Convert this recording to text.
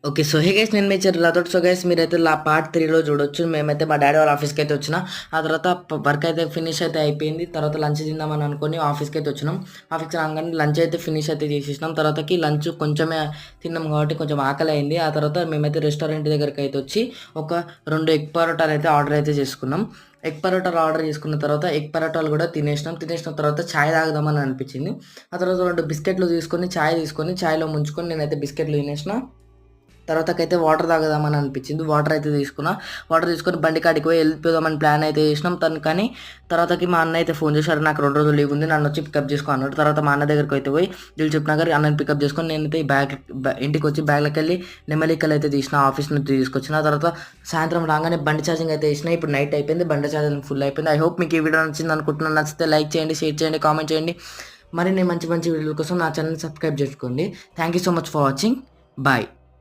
Okay. So, hey guys నేను మీ చిర్లాతోటి. So, guys మీరైతే part 3లో చూడొచ్చు. మేమైతే మా డ్యాడీ వాళ్ళ ఆఫీస్‌కైతే వచ్చిన. ఆ తర్వాత వర్క్ అయితే ఫినిష్ అయితే అయిపోయింది. తర్వాత లంచ్ తిందామని అనుకోని ఆఫీస్‌కైతే వచ్చినాం. ఆఫీస్‌కి రాంగానే లంచ్ అయితే ఫినిష్ అయితే చేసేసినాం. తర్వాతకి లంచ్ కొంచెమే తిన్నాం కాబట్టి కొంచెం ఆకలయింది. ఆ తర్వాత మేమైతే రెస్టారెంట్ దగ్గరకైతే వచ్చి ఒక 2 ఎగ్ పరోటాలైతే ఆర్డర్ అయితే చేసుకున్నాం. ఎగ్ పరోటాలు ఆర్డర్ చేసుకున్న తర్వాత ఎగ్ పరోటాలు కూడా తినేసినాం. తినేసిన తర్వాత చాయ్ తాగుదామని అనిపించింది. ఆ తర్వాత 2 బిస్కెట్లు తీసుకొని చాయ్ తీసుకొని చాయ్‌లో ముంచుకొని నేనైతే బిస్కెట్లు తినేసిన. తర్వాతకైతే వాటర్ తాగుదామని అనిపించింది. వాటర్ అయితే తీసుకున్నా. వాటర్ తీసుకొని బండి కాడికి పోయి వెళ్ళిపోదామని ప్లాన్ అయితే చేసినాం. కానీ తర్వాతకి మా అన్న అయితే ఫోన్ చేశాడు. నాకు 2 రోజులు లీవ్ ఉంది. నన్నొచ్చి పికప్ చేసుకో అన్నాడు. తర్వాత మా అన్న దగ్గరికి అయితే పోయి దిల్‌సుఖ్ నగర్ అన్నని పికప్ చేసుకొని నేనైతే ఈ ఇంటికొచ్చి బ్యాగ్‌లోకెళ్ళి నెమలికలు అయితే తీసిన. ఆఫీస్ నుంచి తీసుకొచ్చిన. ఆ తర్వాత సాయంత్రం రాగానే బండి ఛార్జింగ్ అయితే ఏసినా. ఇప్పుడు నైట్ అయిపోయింది. బండి ఛార్జింగ్ ఫుల్ అయిపోయింది. ఐ హోప్ మీకు ఈ వీడియో నచ్చింది అనుకుంటున్నాను. నచ్చితే లైక్ చేయండి, షేర్ చేయండి, కామెంట్ చేయండి. మరిన్ని మంచి మంచి వీడియోల కోసం నా ఛానల్‌ని సబ్స్క్రైబ్ చేసుకోండి. Thank you so much for watching. Bye.